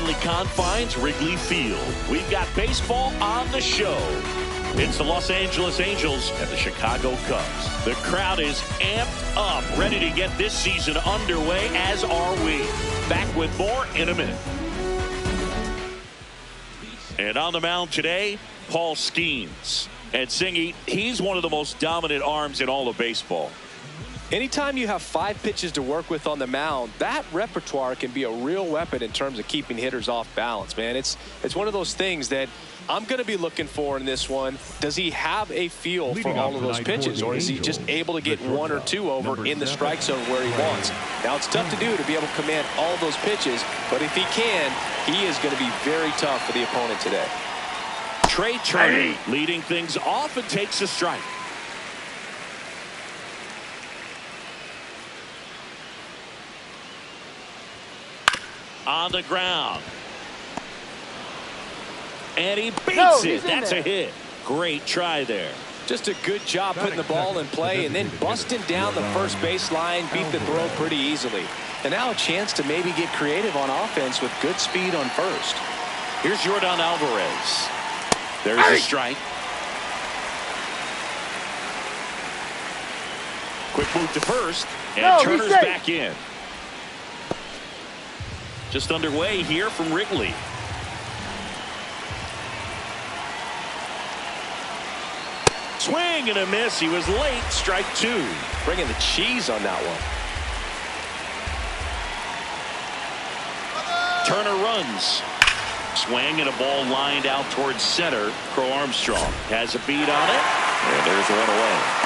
friendly confines, Wrigley Field. We've got baseball on the show. It's the Los Angeles Angels and the Chicago Cubs. The crowd is amped up, ready to get this season underway, as are we. Back with more in a minute. And on the mound today, Paul Skeens. And Singy, he's one of the most dominant arms in all of baseball. Anytime you have 5 pitches to work with on the mound, that repertoire can be a real weapon in terms of keeping hitters off balance, man. It's one of those things that I'm going to be looking for in this one. Does he have a feel for all of those pitches, or is he just able to get 1 or 2 over in the strike zone where he wants? Now, it's tough to do to be able to command all those pitches, but if he can, he is going to be very tough for the opponent today. Trey Turner leading things off and takes a strike. On the ground. And he beats it. That's a hit. Great try there. Just a good job putting the ball in play and then busting down the first base line, beat the throw pretty easily. And now a chance to maybe get creative on offense with good speed on first. Here's Jordan Alvarez. There's a strike. Quick move to first, and Turner's back in. Just underway here from Wrigley. Swing and a miss. He was late. Strike 2. Bringing the cheese on that one. Turner runs. Swing and a ball lined out towards center. Crow Armstrong has a beat on it. And there's one away.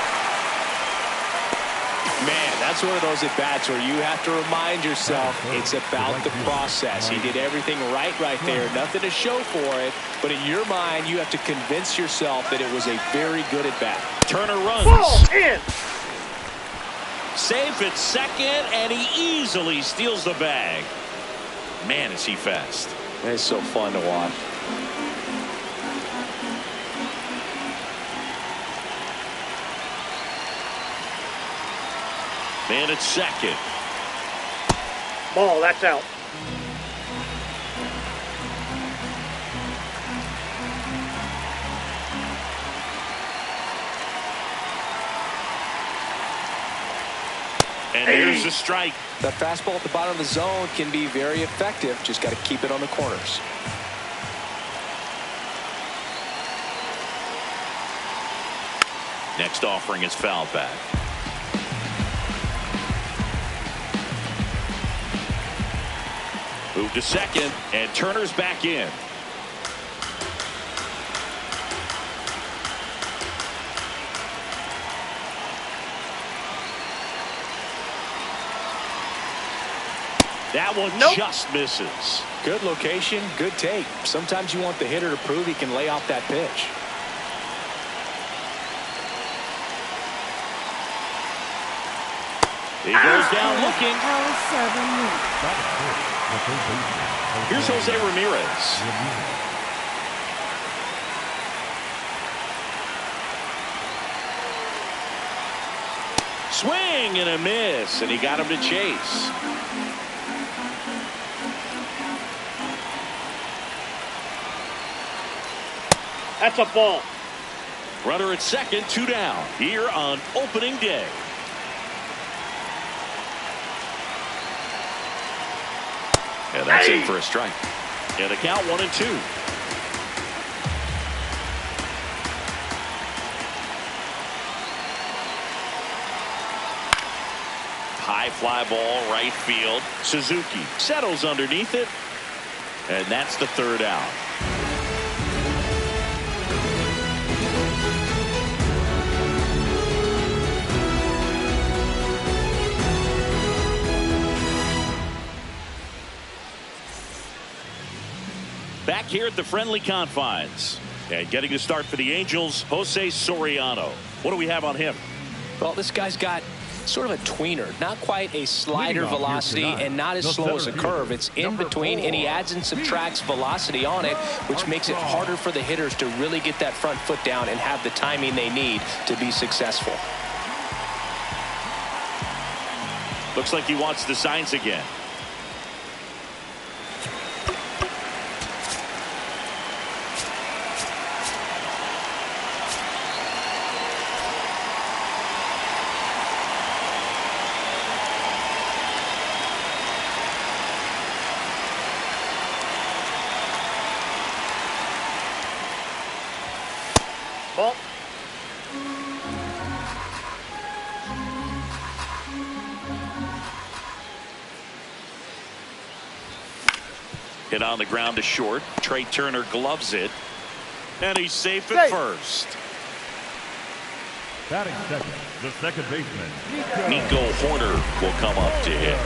Man, that's one of those at-bats where you have to remind yourself it's about the process. He did everything right there. Nothing to show for it. But in your mind, you have to convince yourself that it was a very good at-bat. Turner runs. Ball in. Safe at second, and he easily steals the bag. Man, is he fast. It's so fun to watch. Man at second. Ball, that's out. And here's the strike. That fastball at the bottom of the zone can be very effective. Just got to keep it on the corners. Next offering is foul back. Move to second, and Turner's back in. That one just misses. Good location, good take. Sometimes you want the hitter to prove he can lay off that pitch. He goes down looking. Here's Jose Ramirez. Swing and a miss, and he got him to chase. That's a ball. Runner at second, 2 down here on opening day. And that's in for a strike. And the count 1-2. High fly ball, right field. Suzuki settles underneath it. And that's the 3rd out. Back here at the friendly confines. And getting to start for the Angels, Jose Soriano. What do we have on him? Well, this guy's got sort of a tweener. Not quite a slider velocity and not as slow as a curve. It's in between, and he adds and subtracts velocity on it, which makes it harder for the hitters to really get that front foot down and have the timing they need to be successful. Looks like he wants the signs again. Ball. Hit on the ground to short. Trey Turner gloves it. And he's safe at first. Batting second, the second baseman, Nico Horner will come up to hit.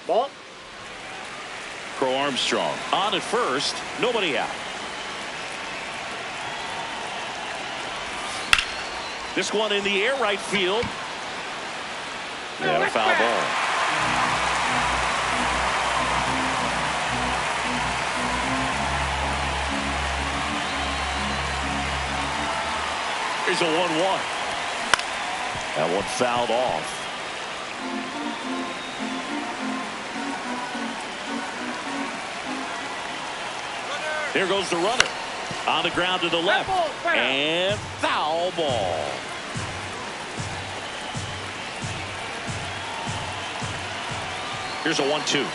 Ball. Crow Armstrong on at first. Nobody out. This one in the air right field. And a foul ball. Here's a 1-1. That one fouled off. There goes the runner. On the ground to the left. And foul ball. Here's a 1-2.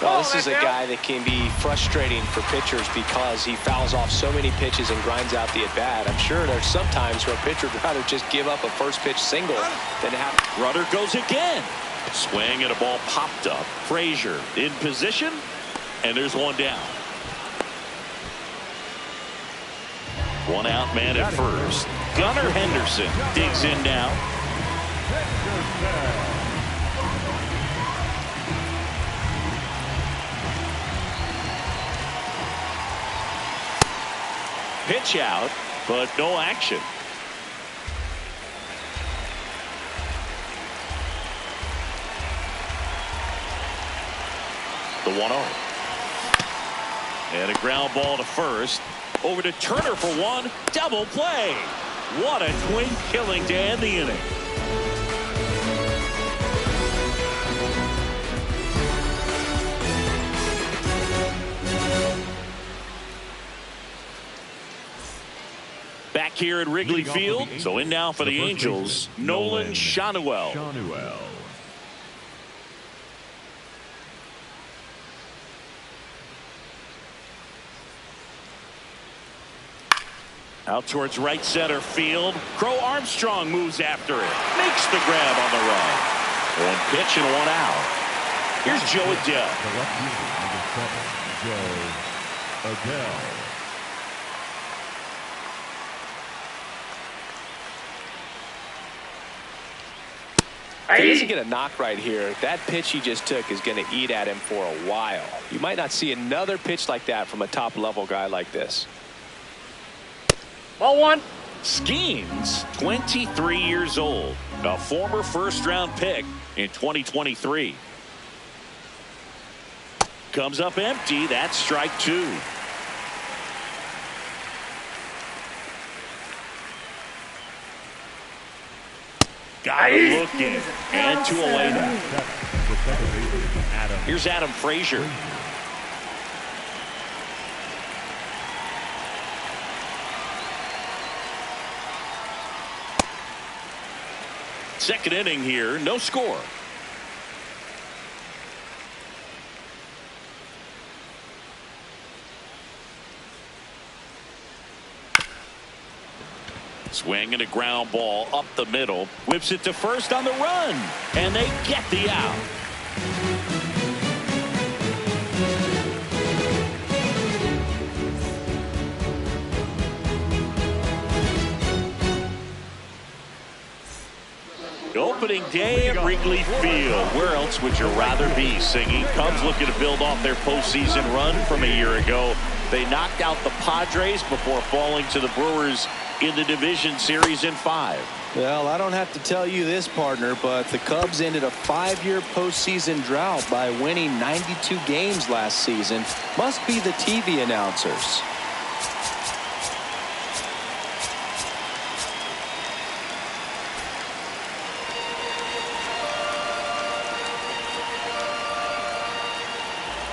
Well, this is a guy that can be frustrating for pitchers because he fouls off so many pitches and grinds out the at-bat. I'm sure there's some times where a pitcher would rather just give up a first pitch single than have. Runner goes again. Swing and a ball popped up. Frazier in position. And there's one down. One out, man at first. Gunnar Henderson digs in now. Pitch out, but no action. The 1-0. And a ground ball to first. Over to Turner for one. Double play. What a twin killing to end the inning. Back here at Wrigley Field. So in now for the Angels, Nolan Schanuel. Out towards right center field. Crow Armstrong moves after it. Makes the grab on the run. One pitch and one out. Here's Joe Adell. the left fielder, number 7, Joe Adell. If he doesn't get a knock right here, that pitch he just took is going to eat at him for a while. You might not see another pitch like that from a top-level guy like this. Ball 1. Skeens, 23 years old, a former first-round pick in 2023. Comes up empty. That's strike 2. Got it looking. And 2 away now. Here's Adam Frazier. Second inning here, no score. Swing and a ground ball up the middle. Whips it to first on the run. And they get the out. Opening day at Wrigley Field. Where else would you rather be singing? Cubs looking to build off their postseason run from a year ago. They knocked out the Padres before falling to the Brewers in the division series in 5. Well, I don't have to tell you this, partner, but the Cubs ended a 5-year postseason drought by winning 92 games last season. Must be the TV announcers.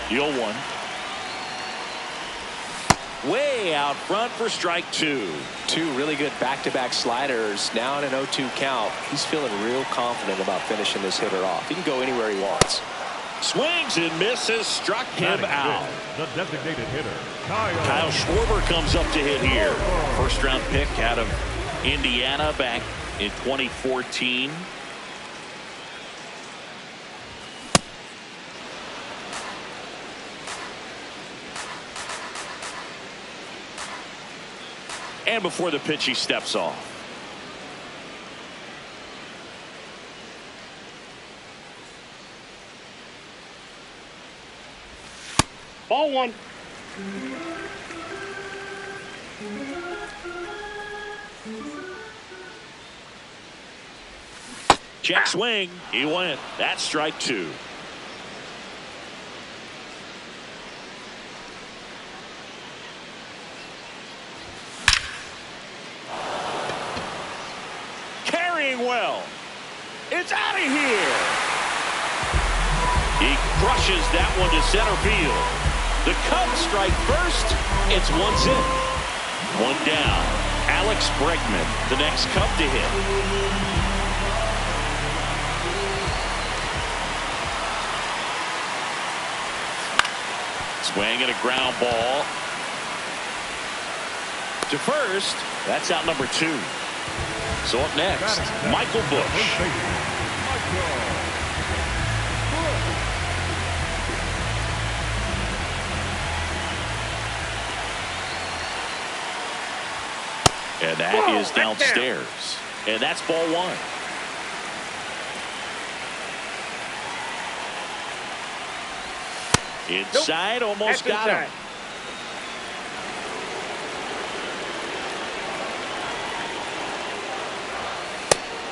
The 0-1. way out front for strike two. Two really good back-to-back sliders. Now in an 0-2 count. He's feeling real confident about finishing this hitter off. He can go anywhere he wants. Swings and misses, struck him out. The designated hitter, Kyle Schwarber comes up to hit here. First round pick out of Indiana back in 2014. And before the pitch, he steps off. Ball one. Check swing. He went. That's strike two. Carrying well. It's out of here. He crushes that one to center field. The Cubs strike first. It's 1-0. One down. Alex Bregman, the next Cub to hit. Swing and a ground ball to first. That's out number 2. So up next, Michael Busch. And that is downstairs. And that's ball one. Inside, almost got him.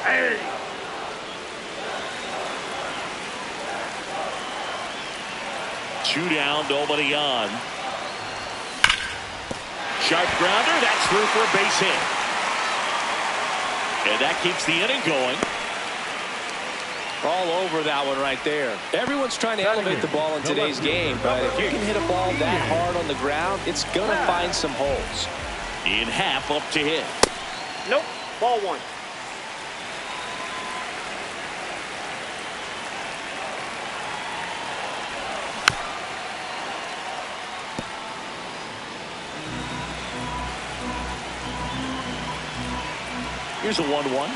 Hey. Two down, nobody on. Sharp grounder, that's through for a base hit. And that keeps the inning going. All over that one right there. Everyone's trying to elevate the ball in today's game, but if you can hit a ball that hard on the ground, it's going to find some holes. In half up to hit. Nope. Ball one. Here's a 1-1.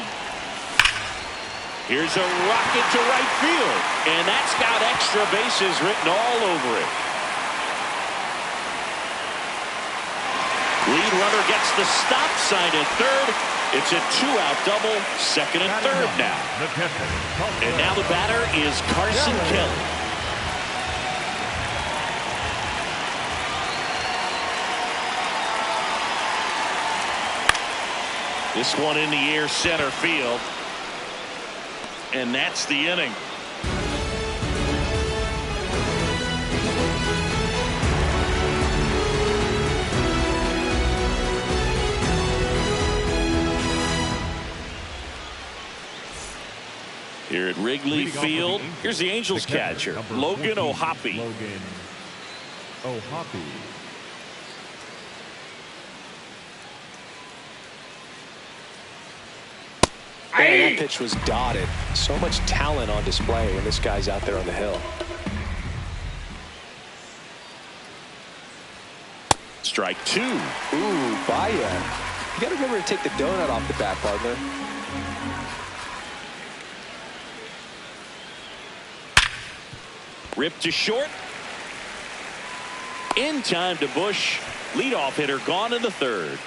Here's a rocket to right field. And that's got extra bases written all over it. Lead runner gets the stop sign at third. It's a 2-out double, second and third now. And now the batter is Carson Kelly. This one in the air center field. And that's the inning. Here at Wrigley Field, here's the Angels catcher, Logan O'Hoppe. Logan O'Hoppe. Man, that pitch was dotted. So much talent on display when this guy's out there on the hill. Strike two. Ooh, Baya. You got to remember to take the donut off the bat, partner. Ripped to short. In time to Busch. Leadoff hitter gone in the third.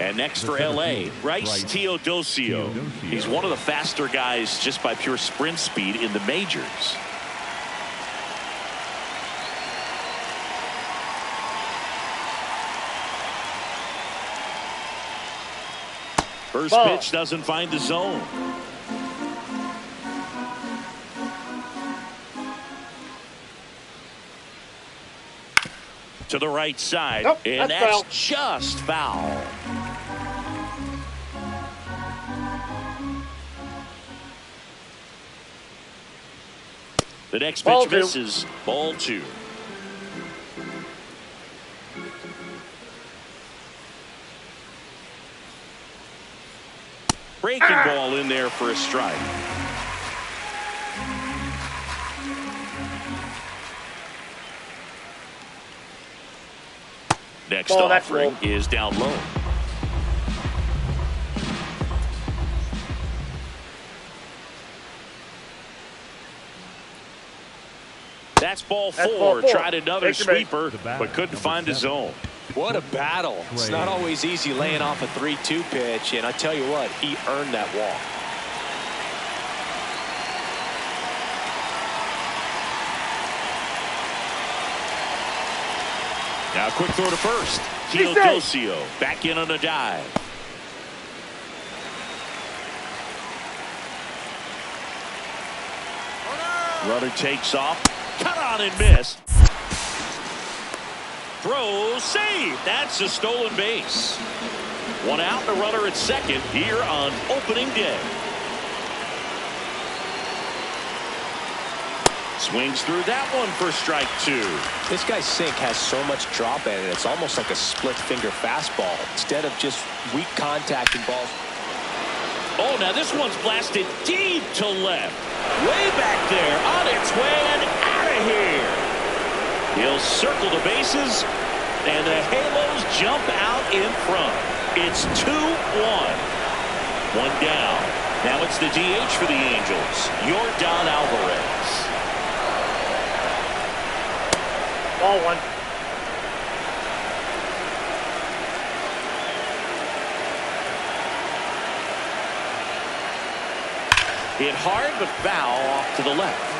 And next for L.A., Bryce Teodosio. He's one of the faster guys just by pure sprint speed in the majors. First pitch doesn't find the zone. To the right side, nope, and that's foul. Just foul. The next pitch misses. Ball two. breaking ball in there for a strike. Next offering is down low. That's ball four. Tried another sweeper, but couldn't find his zone. What a battle. It's not always easy laying off a 3-2 pitch, and I tell you what, he earned that walk. Now quick throw to first. Teodosio back in on a dive. Runner takes off. Cut on and missed. Throw, save. That's a stolen base. One out, the runner at second here on opening day. Swings through that one for strike two. This guy's sink has so much drop in it. It's almost like a split finger fastball instead of just weak contact and balls. Oh, now this one's blasted deep to left. Way back there, on its way and out of here. He'll circle the bases, and the Halos jump out in front. It's 2-1. One down. Now it's the DH for the Angels, Yordan Alvarez. Ball one. Hit hard but foul off to the left.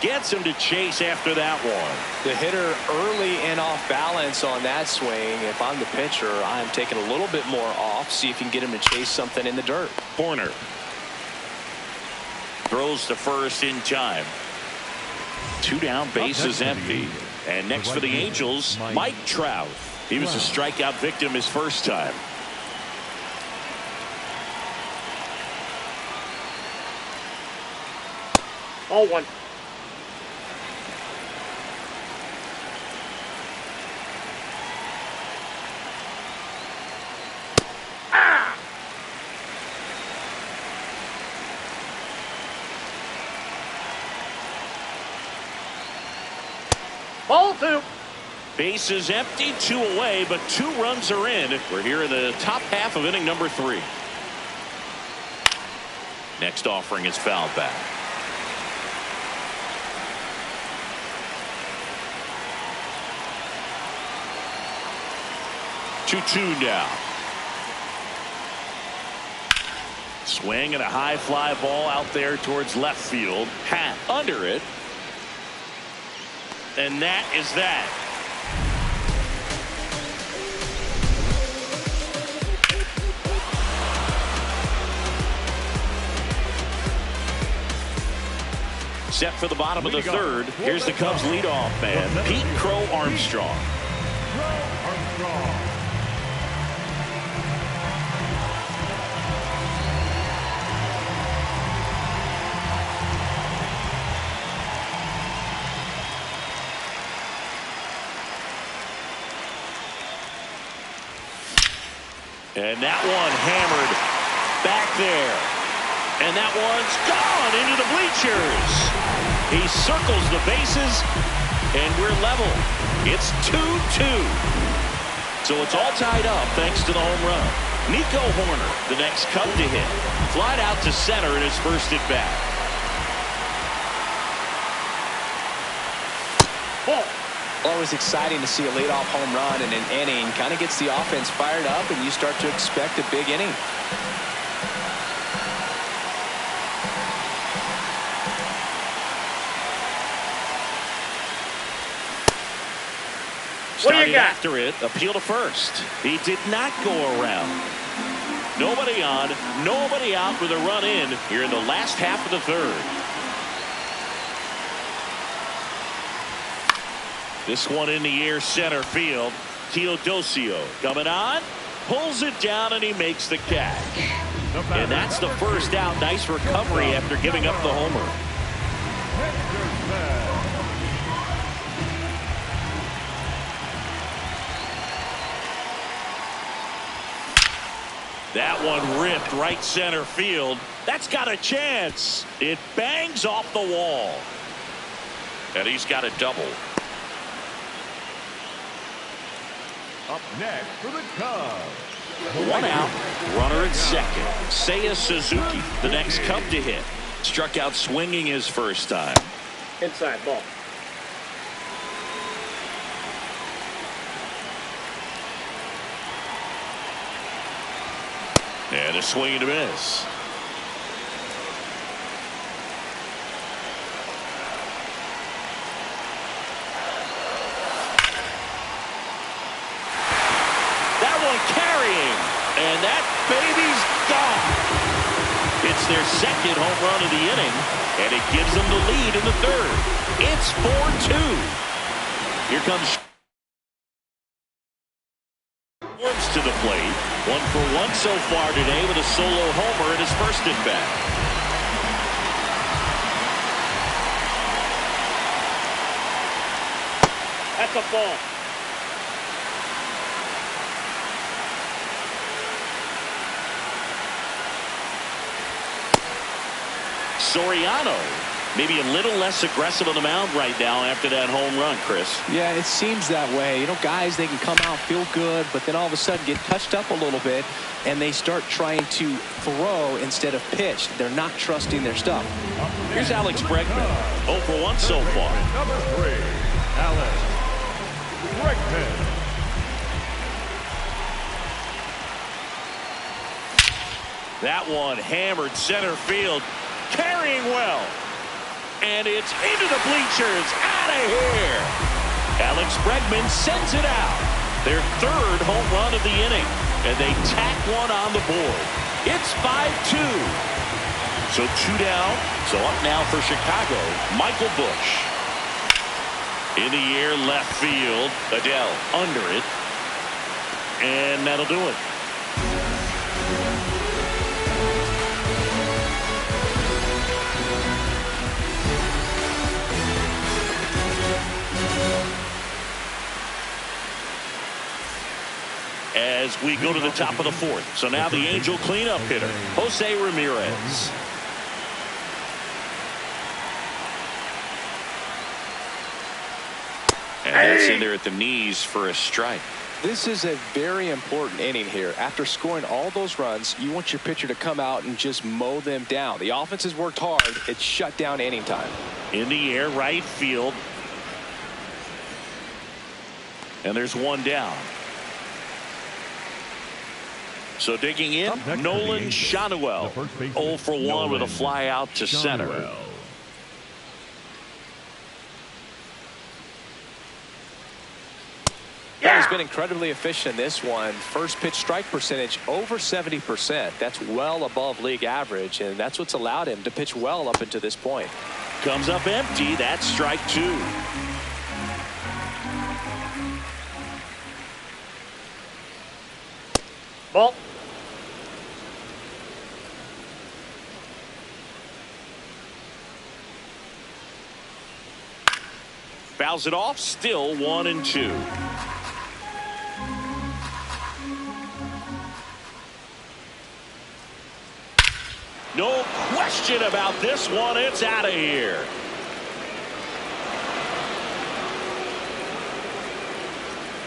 Gets him to chase after that one. The hitter early and off balance on that swing. If I'm the pitcher, I'm taking a little bit more off. See if you can get him to chase something in the dirt. Corner. Throws to first in time. Two down, bases empty. And next for the Angels, Mike Trout. He was a strikeout victim his first time. Ball one. Ball two. Bases empty, two away, but 2 runs are in. We're here in the top half of inning number 3. Next offering is fouled back. Two now. Swing and a high fly ball out there towards left field. Hat under it. And that is that. Set for the bottom of the third. Here's the Cubs leadoff man, Pete Crow Armstrong. And that one hammered back there. And that one's gone into the bleachers. He circles the bases, and we're level. It's 2-2. So it's all tied up thanks to the home run. Nico Horner, the next Cub to hit. Flied out to center in his first at bat. Ball. Always exciting to see a leadoff home run in an inning. Kind of gets the offense fired up, and you start to expect a big inning. What do you got? After it, appeal to first. He did not go around. Nobody on, nobody out with a run in here in the last half of the third. This one in the air center field. Teodosio coming on, pulls it down, and he makes the catch. And that's the first out. Nice recovery after giving up the homer. That one ripped right center field. That's got a chance. It bangs off the wall. And he's got a double. Up next for the Cubs. One out, runner at second. Seiya Suzuki, the next Cub to hit. Struck out swinging his first time. Inside ball. And a swing and a miss. That one carrying, and that baby's gone. It's their second home run of the inning, and it gives them the lead in the third. It's 4-2. Here comes Forbes to the plate. 1 for 1 so far today with a solo homer in his first at bat. That's a ball. Soriano maybe a little less aggressive on the mound right now after that home run, Chris. Yeah, it seems that way. You know, guys, they can come out, feel good, but then all of a sudden get touched up a little bit, and they start trying to throw instead of pitch. They're not trusting their stuff. Here's Alex Bregman. 0 for 1 so far. Number 3, Alex Bregman. That one hammered center field, carrying well. And it's into the bleachers, out of here. Alex Bregman sends it out. Their third home run of the inning, and they tack one on the board. It's 5-2. So 2 down. So up now for Chicago, Michael Busch. In the air, left field. Adele under it. And that'll do it. As we go to the top of the fourth. So now the Angel cleanup hitter, Jose Ramirez. And that's in there at the knees for a strike. This is a very important inning here. After scoring all those runs, you want your pitcher to come out and just mow them down. The offense has worked hard. It's shut down inning time. In the air, right field. And there's one down. So digging in, Nolan Schanuel. 0 for 1 with a fly out to center. He's been incredibly efficient in this one. First pitch strike percentage over 70%. That's well above league average, and that's what's allowed him to pitch well up until this point. Comes up empty. That's strike 2. Ball. Fouls it off. Still 1-2. No question about this one. It's out of here.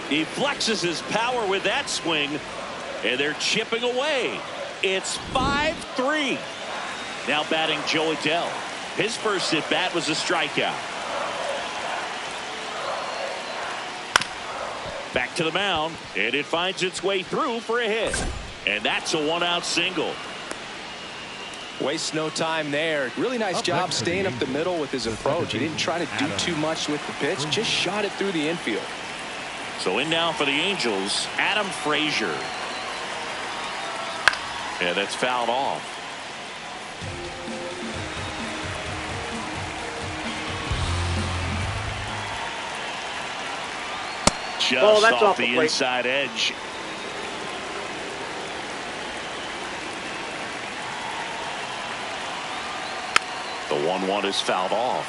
He flexes his power with that swing, and they're chipping away. It's 5-3. Now batting Joe Adele. His first at bat was a strikeout. Back to the mound, and it finds its way through for a hit. And that's a 1-out single. Wastes no time there. Really nice job staying up the middle with his approach. He didn't try to do too much with the pitch, just shot it through the infield. So in now for the Angels, Adam Frazier. Yeah, that's fouled off. Just that's off the the plate. inside edge. The 1-1 is fouled off.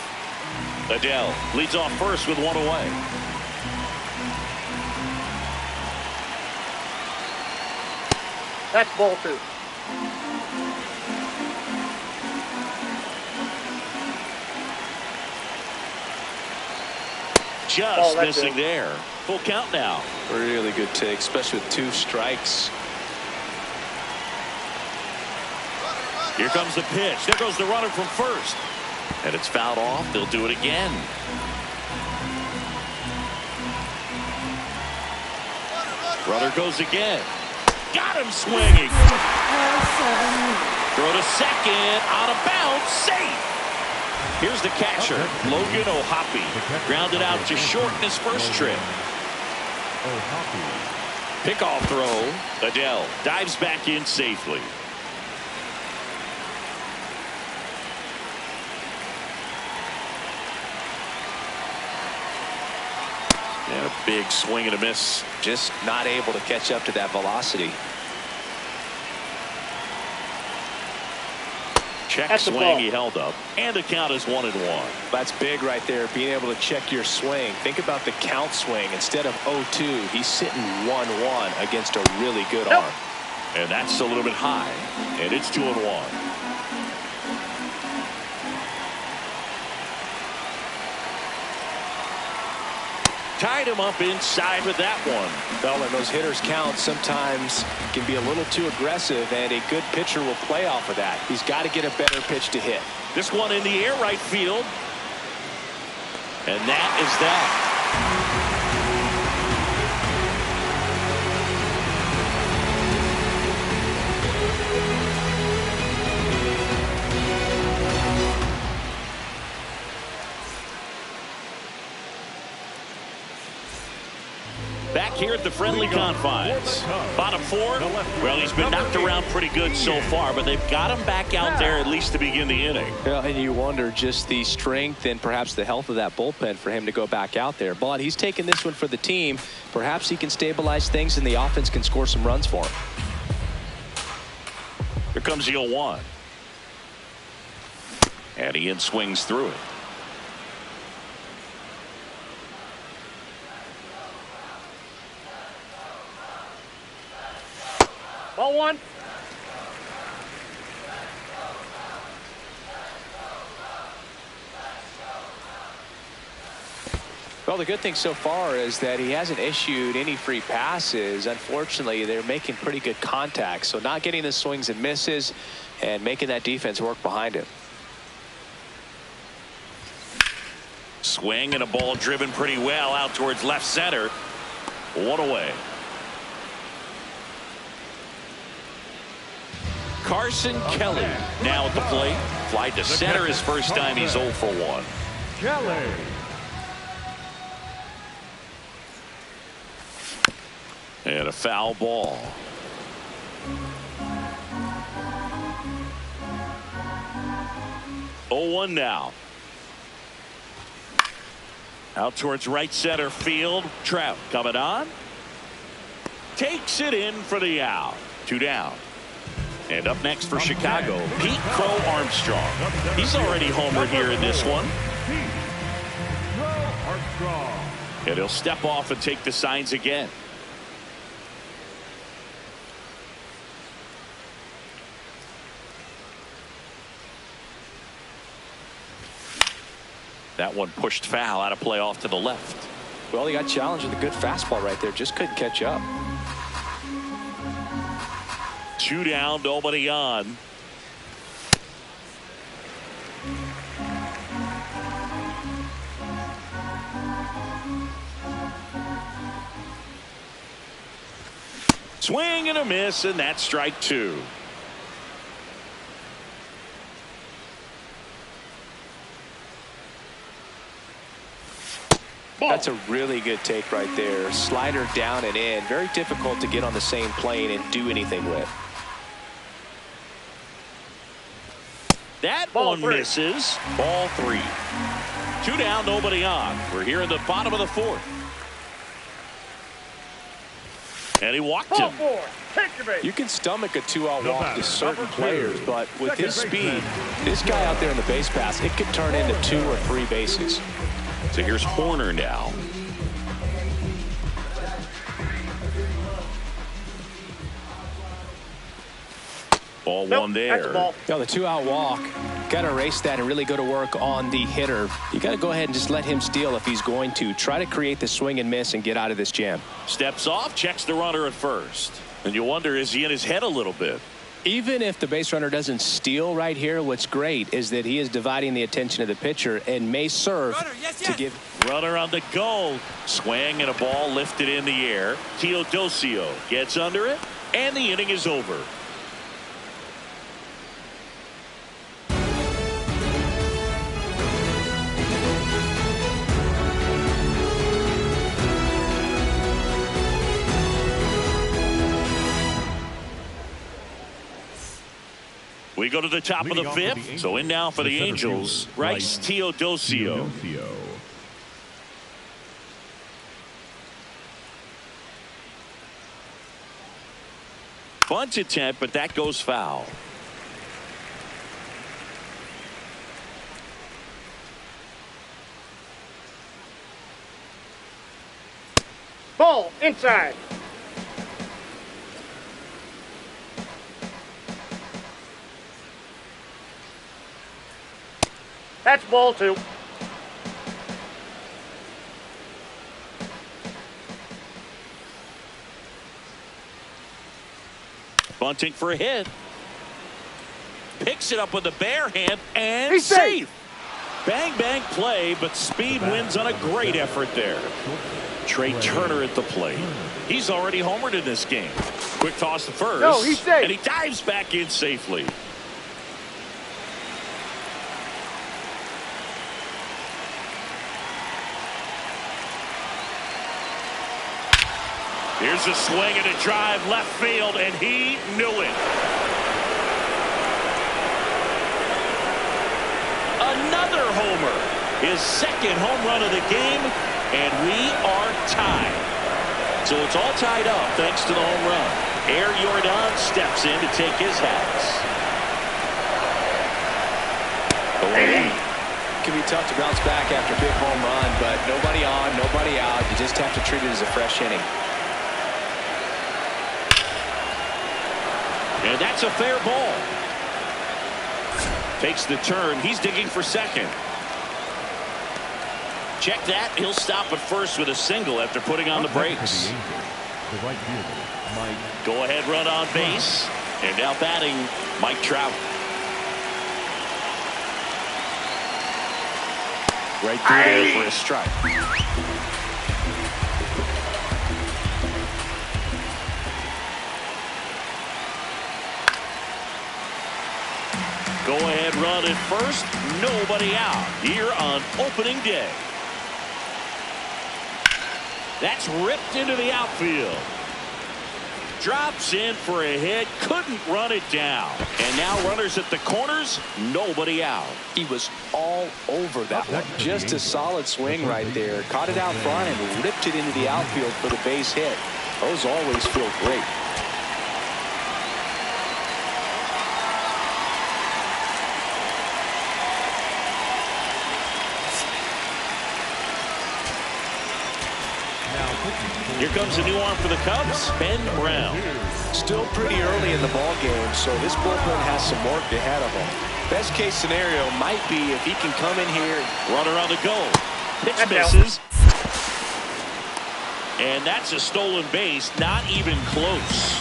Adele leads off first with one away. That's ball 2. Just missing there. Full count now. Really good take, especially with 2 strikes. Here comes the pitch. There goes the runner from first. And it's fouled off. They'll do it again. Runner goes again. Got him swinging. Throw to second. Out of bounds. Safe. Here's the catcher, Logan O'Hoppe. Grounded out to short in his first trip. Pickoff throw. Adele dives back in safely. And a big swing and a miss. Just not able to catch up to that velocity. Check swing, he held up, and the count is 1-1. That's big right there, being able to check your swing. Think about the count swing. Instead of 0-2, he's sitting 1-1 against a really good arm. And that's a little bit high, and it's 2-1. Tied him up inside with that one. Well, when those hitters count, sometimes can be a little too aggressive, and a good pitcher will play off of that. He's got to get a better pitch to hit. This one in the air, right field. And that is that. Back here at the friendly confines. Bottom 4. Well, he's been knocked around pretty good so far, but they've got him back out there at least to begin the inning. Yeah, and you wonder just the strength and perhaps the health of that bullpen for him to go back out there. But he's taking this one for the team. Perhaps he can stabilize things and the offense can score some runs for him. Here comes the 0-1. And Ian swings through it. Ball 1. Well, the good thing so far is that he hasn't issued any free passes. Unfortunately, they're making pretty good contact, so not getting the swings and misses and making that defense work behind him. Swing and a ball driven pretty well out towards left center. 1 away. Carson Kelly now at the plate. Fly to center his first time. He's 0 for 1. Kelly. And a foul ball. Oh, 1 now. Out towards right center field. Trout coming on. Takes it in for the out. 2 down. And up next for Chicago, Pete Crow Armstrong. He's already homered here in this one. And he'll step off and take the signs again. That one pushed foul out of play off to the left. Well, he got challenged with a good fastball right there. Just couldn't catch up. 2 down, nobody on. Swing and a miss, and that's strike 2. That's a really good take right there. Slider down and in. Very difficult to get on the same plane and do anything with. That one misses. Ball 3. 2 down, nobody on. We're here in the bottom of the 4th. And he walked him. You can stomach a 2-out walk to certain players, but with his speed, this guy out there in the base pass, it could turn into 2 or 3 bases. So here's Horner now. Ball Nope, one that's a there. ball. The 2-out walk. Got to erase that and really go to work on the hitter. You got to go ahead and just let him steal if he's going to. Try to create the swing and miss and get out of this jam. Steps off, checks the runner at first. And you wonder, is he in his head a little bit? Even if the base runner doesn't steal right here, what's great is that he is dividing the attention of the pitcher and may serve to give. Runner on the go. Swing and a ball lifted in the air. Teodosio gets under it, and the inning is over. We go to the top of the fifth. So in now for the Angels, Rice Teodosio. Bunt attempt, but that goes foul. Ball inside. That's ball 2. Bunting for a hit. Picks it up with a bare hand and He's safe. Bang, bang play, but speed wins on a great effort there. Trey Turner at the plate. He's already homered in this game. Quick toss to first. No, he's safe. And he dives back in safely. Here's a swing and a drive left field, and he knew it. Another homer. His second home run of the game, and we are tied. So it's all tied up thanks to the home run. Air Jordan steps in to take his hats. It can be tough to bounce back after a big home run, but nobody on, nobody out. You just have to treat it as a fresh inning. And that's a fair ball. Takes the turn. He's digging for second. Check that. He'll stop at first with a single after putting on the brakes. Go ahead run on base. And now batting Mike Trout. Right through there for a strike. Go ahead run at first. Nobody out here on opening day. That's ripped into the outfield. Drops in for a hit. Couldn't run it down. And now runners at the corners. Nobody out. He was all over that one. Just a solid swing right there. Caught it out front and ripped it into the outfield for the base hit. Those always feel great. Here comes a new arm for the Cubs, Ben Brown. Still pretty early in the ball game, so this bullpen has some work ahead of him. Best case scenario might be if he can come in here. Runner on the go. Pitch That's misses. And that's a stolen base, not even close.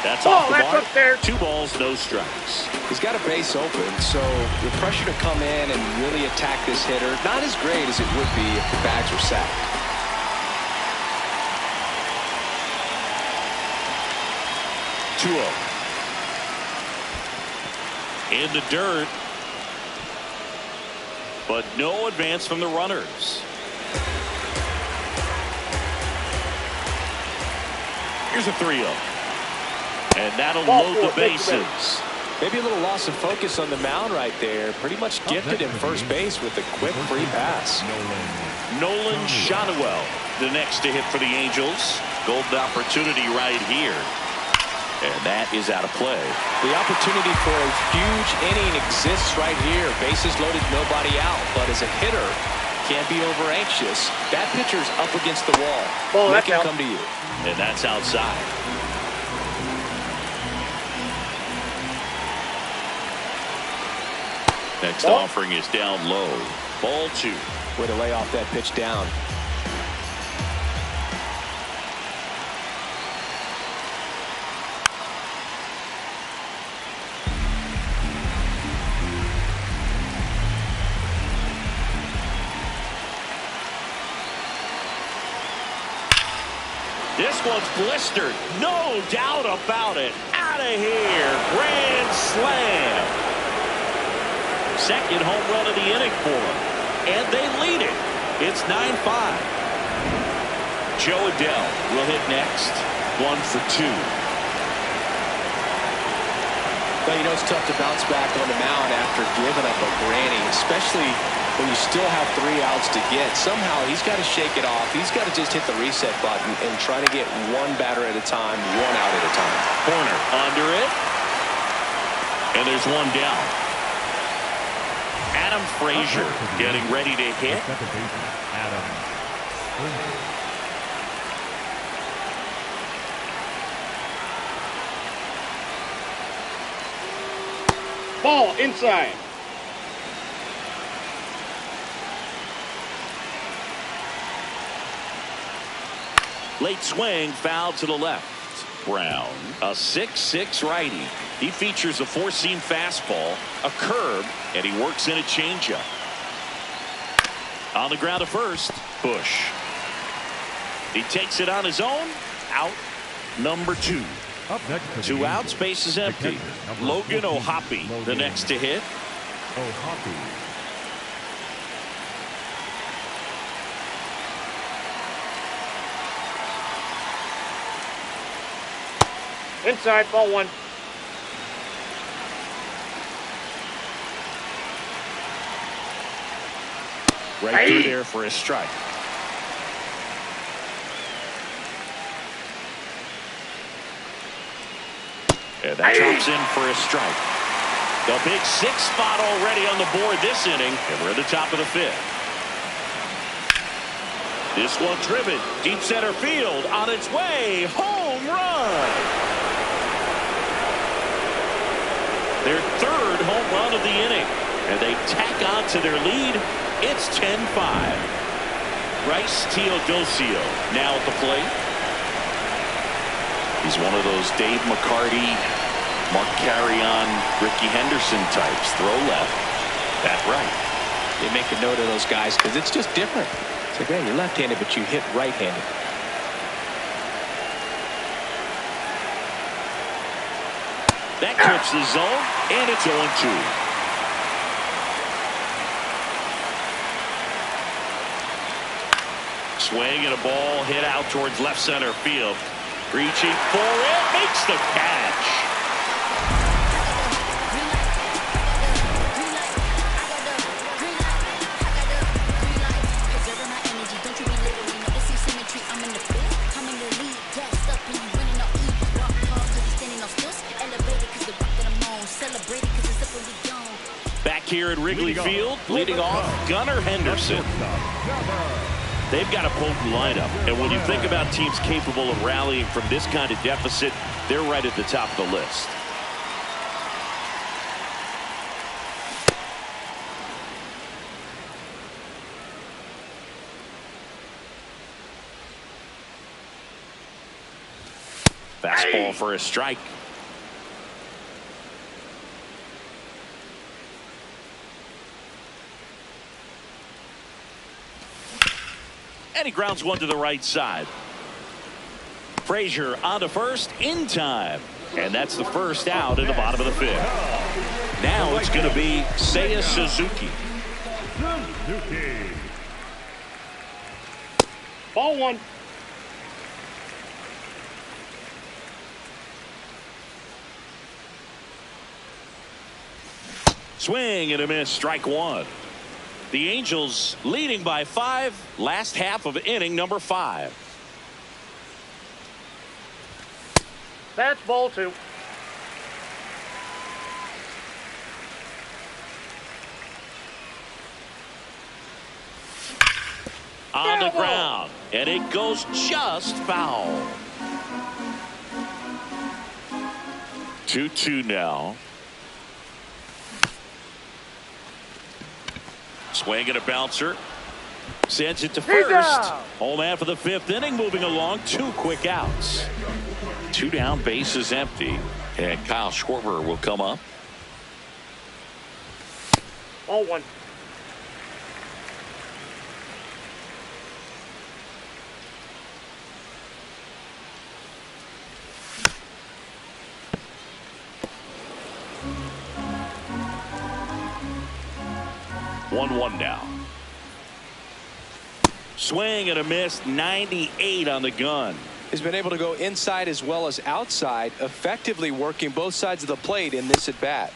That's off the mark. Up there. 2 balls, no strikes. He's got a base open, so the pressure to come in and really attack this hitter, not as great as it would be if the bags were sacked. In the dirt. But no advance from the runners. Here's a 3-0. And that'll load the bases. Maybe a little loss of focus on the mound right there. Pretty much gifted him first base with a quick free pass. Nolan Shotwell, the next to hit for the Angels. Golden opportunity right here. And that is out of play. The opportunity for a huge inning exists right here. Bases loaded, nobody out. But as a hitter, can't be over anxious. That pitcher's up against the wall. Make him come to you. And that's outside. Next offering is down low. Ball 2. Way to lay off that pitch down. This one's blistered. No doubt about it. Out of here. Grand slam. Second home run of the inning for him. And they lead it. It's 9-5. Joe Adell will hit next. 1 for 2. Well, you know, it's tough to bounce back on the mound after giving up a granny, especially when you still have 3 outs to get. Somehow he's got to shake it off. He's got to just hit the reset button and try to get 1 batter at a time, 1 out at a time. Corner under it. And there's 1 down. Adam Frazier getting ready to hit. Adam Frazier. Ball inside. Late swing, foul to the left. Brown, a 6'6" righty. He features a 4-seam fastball, a curve, and he works in a changeup. On the ground to first, Bush. He takes it on his own. Out number 2. Up next to 2 outs, base is empty. Logan O'Hoppe, the next to hit. O'Hoppe. Inside, ball 1. Right through there for a strike. And that drops in for a strike. The big 6 spot already on the board this inning, and we're at the top of the 5th. This one driven deep center field, on its way, home run. Their 3rd home run of the inning, and they tack on to their lead. It's 10-5. Bryce Teodosio now at the plate. He's one of those Dave McCarty, Mark Carrion, Ricky Henderson types. Throw left, bat right. They make a note of those guys because it's just different. It's like, man, you're left-handed, but you hit right-handed. That clips the zone, and it's 0-2. Swing and a ball hit out towards left center field. Reaching for it, makes the catch. Back here at Wrigley Field, leading off Gunnar Henderson. They've got a potent lineup, and when you think about teams capable of rallying from this kind of deficit, they're right at the top of the list. Fastball for a strike. And he grounds one to the right side. Frazier on to first in time. And that's the first out in the bottom of the 5th. Now it's going to be Seiya Suzuki. Ball 1. Swing and a miss, strike 1. The Angels leading by 5, last half of inning number 5. That's ball 2. On the ground, and it goes just foul. 2-2 now. Swing and a bouncer. Sends it to first. Home half of the 5th inning moving along. 2 quick outs. 2 down, bases empty. And Kyle Schwarber will come up. Ball 1. One now. Swing and a miss. 98 on the gun. He's been able to go inside as well as outside, effectively working both sides of the plate in this at bat.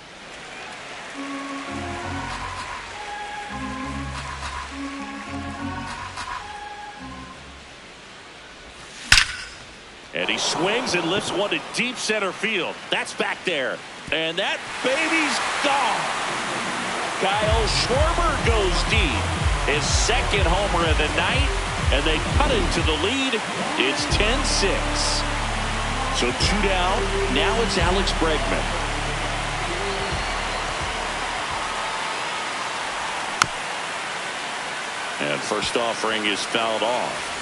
And he swings and lifts one to deep center field. That's back there. And that baby's gone. Kyle Schwarber goes deep. His 2nd homer of the night. And they cut into the lead. It's 10-6. So 2 down. Now it's Alex Bregman. And first offering is fouled off.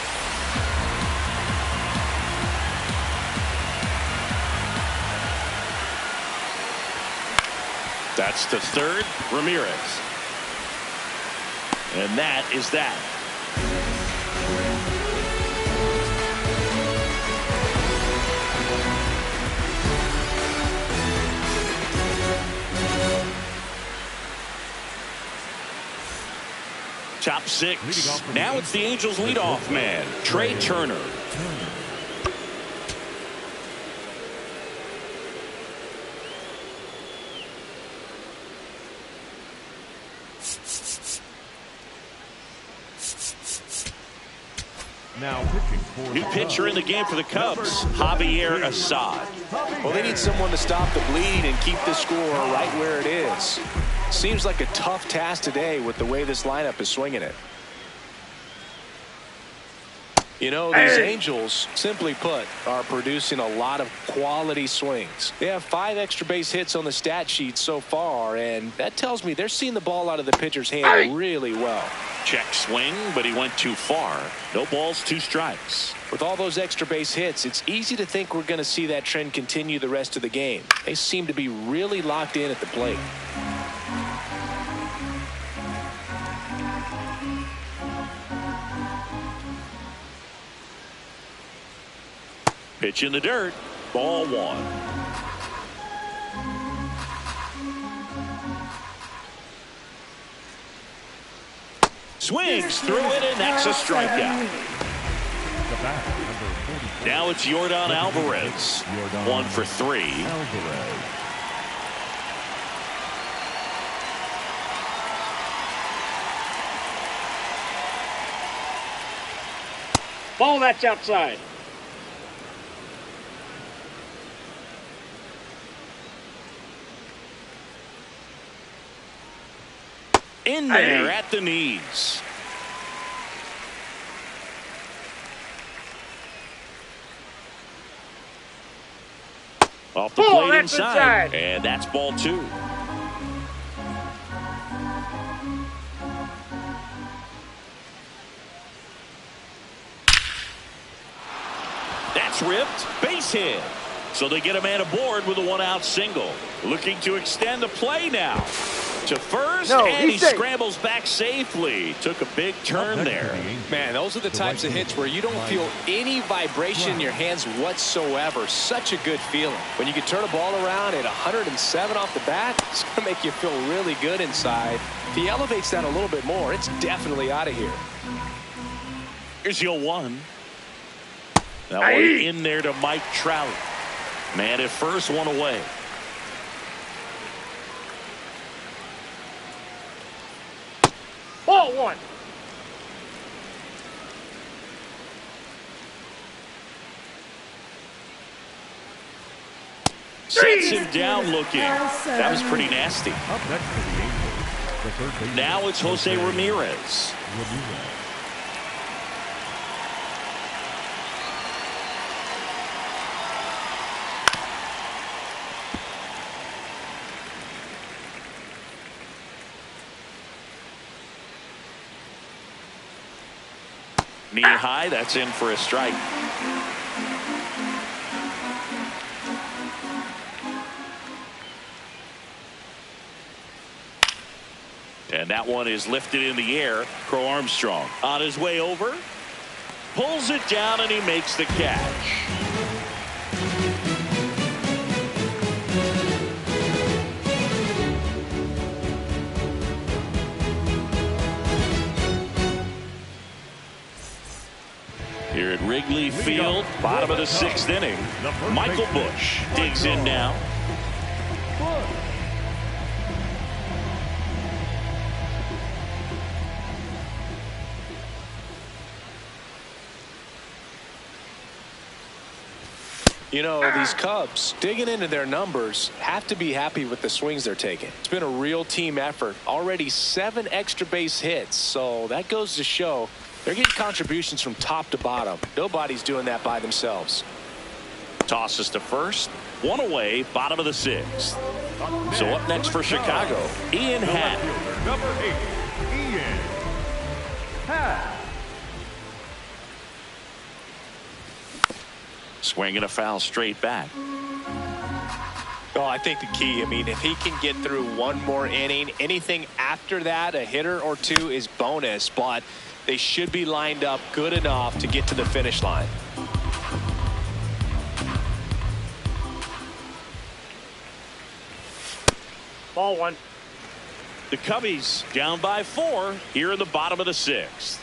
That's to third, Ramirez. And that is that. Top 6. Now it's the Angels leadoff man, Trey Turner. Now pitching for New pitcher in the game for the Cubs, Javier Assad. Well, they need someone to stop the bleed and keep the score right where it is. Seems like a tough task today with the way this lineup is swinging it. You know, these Angels, simply put, are producing a lot of quality swings. They have 5 extra base hits on the stat sheet so far, and that tells me they're seeing the ball out of the pitcher's hand really well. Check swing, but he went too far. No balls, 2 strikes. With all those extra base hits, it's easy to think we're going to see that trend continue the rest of the game. They seem to be really locked in at the plate. Pitch in the dirt. Ball 1. Swings through it, and that's a strikeout. Now it's Yordan Alvarez. 1 for 3. Ball, that's outside. In there at the knees. Off the plate inside. And that's ball 2. That's ripped. Base hit. So they get a man aboard with a 1-out single. Looking to extend the play now. To first, and he scrambles back safely. Took a big turn there. Man, those are the types of hits where you don't feel any vibration in your hands whatsoever. Such a good feeling. When you can turn a ball around at 107 off the bat, it's going to make you feel really good inside. If he elevates that a little bit more, it's definitely out of here. Here's your 1. That one in there to Mike Trout. Man at first, 1 away. Ball 1. Sets him down looking. That was pretty nasty. Up next for the Angels, the third baseman. Now it's Jose Ramirez. Knee high, that's in for a strike. And that one is lifted in the air. Crow Armstrong on his way over. Pulls it down and he makes the catch. Here at Wrigley Field, bottom of the sixth inning. Michael Busch digs in now. You know, these Cubs, digging into their numbers, have to be happy with the swings they're taking. It's been a real team effort. Already 7 extra base hits, so that goes to show they're getting contributions from top to bottom. Nobody's doing that by themselves. Tosses to first. One away, bottom of the sixth. So up next for Chicago, Ian Happ. Number 8, Ian Happ. Swinging a foul straight back. Oh, I think the key, I mean, if he can get through one more inning, anything after that, a hitter or two is bonus, but they should be lined up good enough to get to the finish line. Ball 1. The Cubbies down by 4 here in the bottom of the sixth.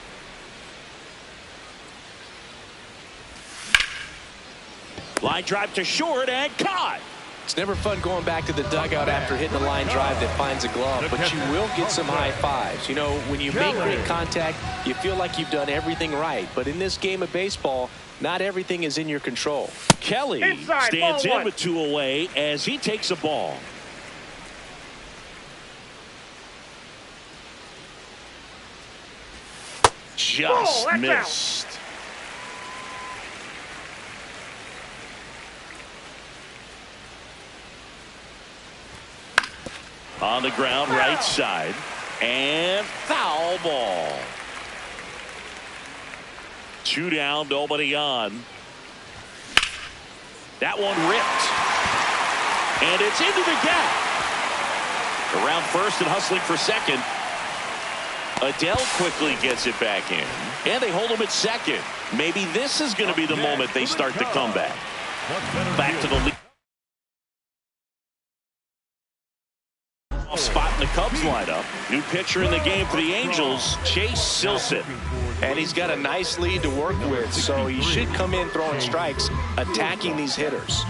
Line drive to short and caught. It's never fun going back to the dugout after hitting a line drive that finds a glove, but you will get some high fives. You know, when you make great contact, you feel like you've done everything right. But in this game of baseball, not everything is in your control. Kelly Inside, stands ball in with 2 away as he takes a ball. Just that's missed. On the ground, right side, and foul ball. 2 down, nobody on. That one ripped, and it's into the gap. Around first and hustling for second. Adele quickly gets it back in, and they hold him at second. Maybe this is going to be the moment they start the comeback. Back to the lead. Spot in the Cubs lineup. New pitcher in the game for the Angels, Chase Silseth. And he's got a nice lead to work with, so he should come in throwing strikes, attacking these hitters.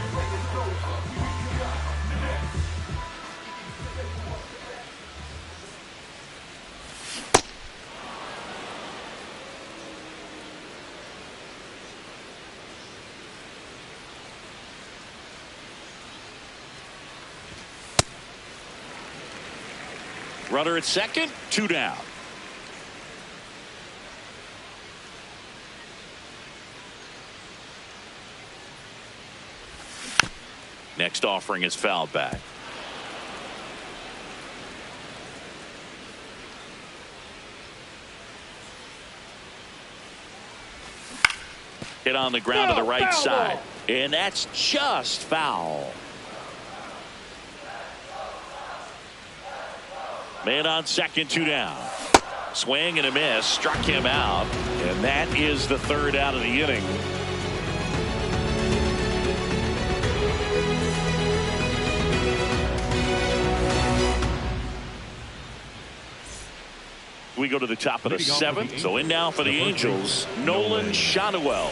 Runner at second, 2 down. Next offering is fouled back. Hit on the ground to the right side, and that's just foul. Man on second, 2 down. Swing and a miss, struck him out, and that is the 3rd out of the inning. We go to the top of the 7th, so in now for the Angels, Nolan Schanuel.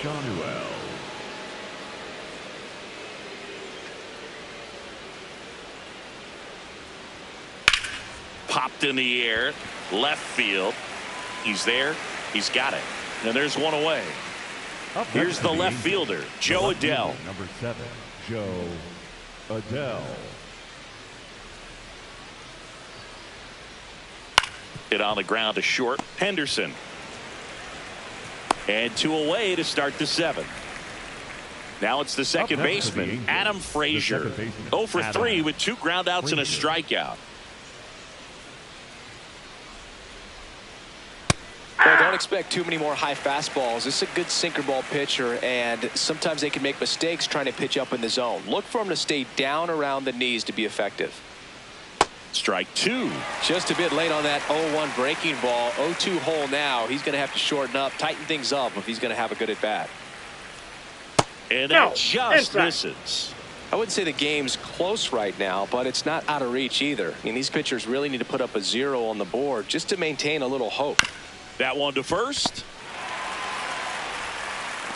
Popped in the air, left field. He's there. He's got it. And there's one away. Here's the left fielder, Joe Adele. Number 7, Joe Adele. Hit on the ground to short. Henderson. And 2 away to start the 7th. Now it's the second baseman, Adam Frazier. 0 for 3 with 2 groundouts and a strikeout. Well, don't expect too many more high fastballs. This is a good sinker ball pitcher, and sometimes they can make mistakes trying to pitch up in the zone. Look for him to stay down around the knees to be effective. Strike 2. Just a bit late on that 0-1 breaking ball. 0-2 hole now. He's going to have to shorten up, tighten things up if he's going to have a good at bat. And that just misses. I wouldn't say the game's close right now, but it's not out of reach either. I mean, these pitchers really need to put up a 0 on the board just to maintain a little hope. That one to first.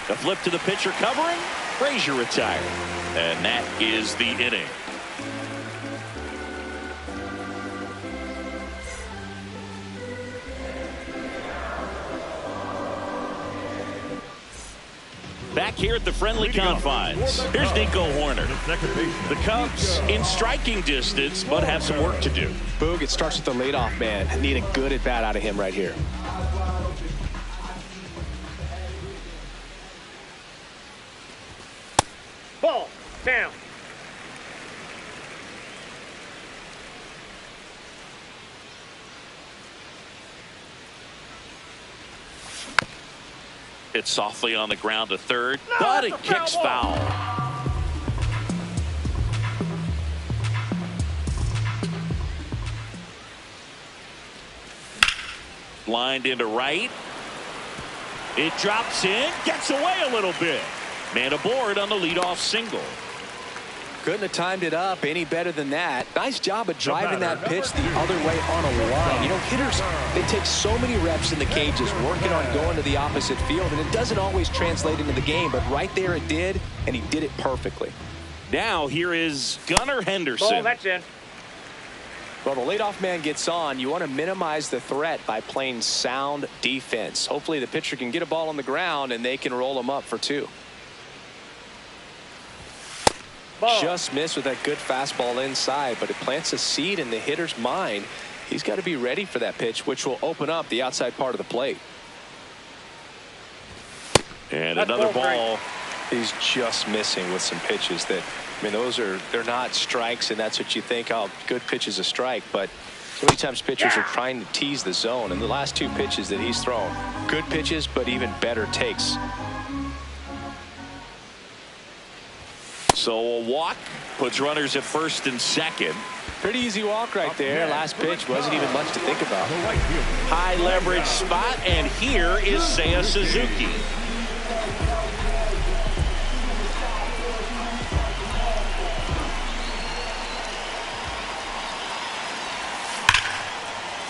A flip to the pitcher covering. Frazier retired. And that is the inning. Back here at the friendly confines, here's Nico Horner. The Cubs in striking distance, but have some work to do. Boog, it starts with the leadoff man. Need a good at bat out of him right here. Ball down. Hit softly on the ground to third, but it kicks foul. Lined into right. It drops in, gets away a little bit. Man aboard on the leadoff single. Couldn't have timed it up any better than that. Nice job of driving that pitch the other way on a line. You know, hitters, they take so many reps in the cages working on going to the opposite field, and it doesn't always translate into the game, but right there it did, and he did it perfectly. Now here is Gunnar Henderson. Ball, that's in. Well, the leadoff man gets on. You want to minimize the threat by playing sound defense. Hopefully the pitcher can get a ball on the ground, and they can roll him up for 2. Just missed with that good fastball inside, but it plants a seed in the hitter's mind. He's got to be ready for that pitch, which will open up the outside part of the plate. And another ball. He's just missing with some pitches that, I mean, they're not strikes, and that's what you think, oh, good pitch is a strike, but so many times pitchers are trying to tease the zone, and the last 2 pitches that he's thrown, good pitches, but even better takes. So a walk puts runners at first and second. Pretty easy walk right there. Last pitch wasn't even much to think about. High leverage spot, and here is Seiya Suzuki.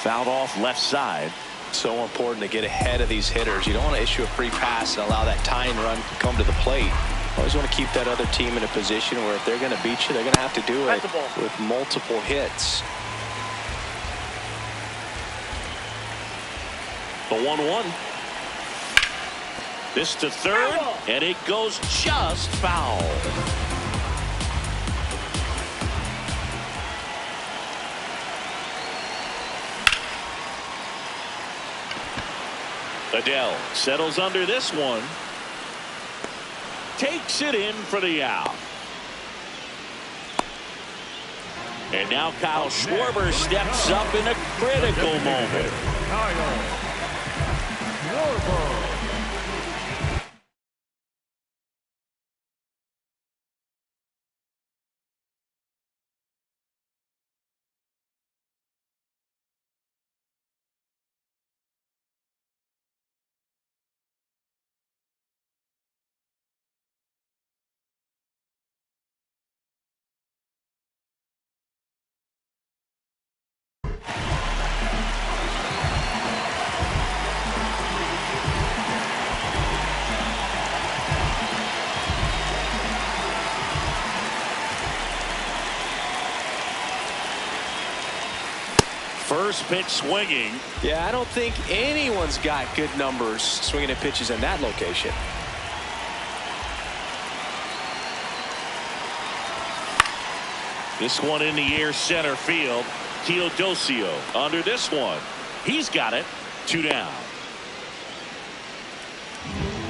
Fouled off left side. So important to get ahead of these hitters. You don't want to issue a free pass and allow that tying run to come to the plate. Always want to keep that other team in a position where if they're going to beat you, they're going to have to do it with multiple hits. The 1-1. This to third, and it goes just foul. Adele settles under this one. Takes it in for the out. And now Kyle Schwarber steps up in a critical moment. First pitch swinging. Yeah, I don't think anyone's got good numbers swinging at pitches in that location. This one in the air center field. Teodosio under this one. He's got it. 2 down.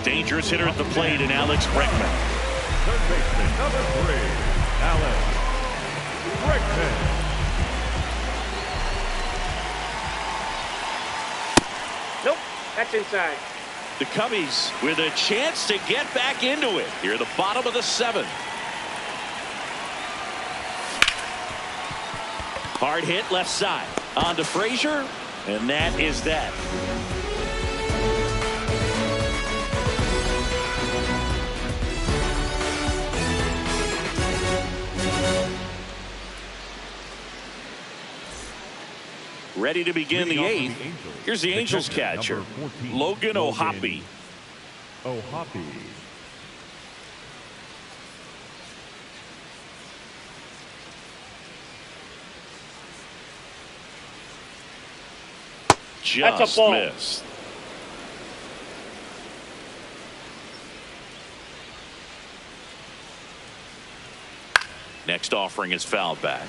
Dangerous hitter at the plate in Alex Bregman. Third baseman, number 3, Alex Bregman. Nope, that's inside. The Cubbies with a chance to get back into it here at the bottom of the 7th. Hard hit left side on to Frazier, and that is that. Ready to begin the 8th. Here's the Angels catcher, Logan O'Hoppe. O'Hoppe. Just That's a ball. missed. Next offering is fouled back.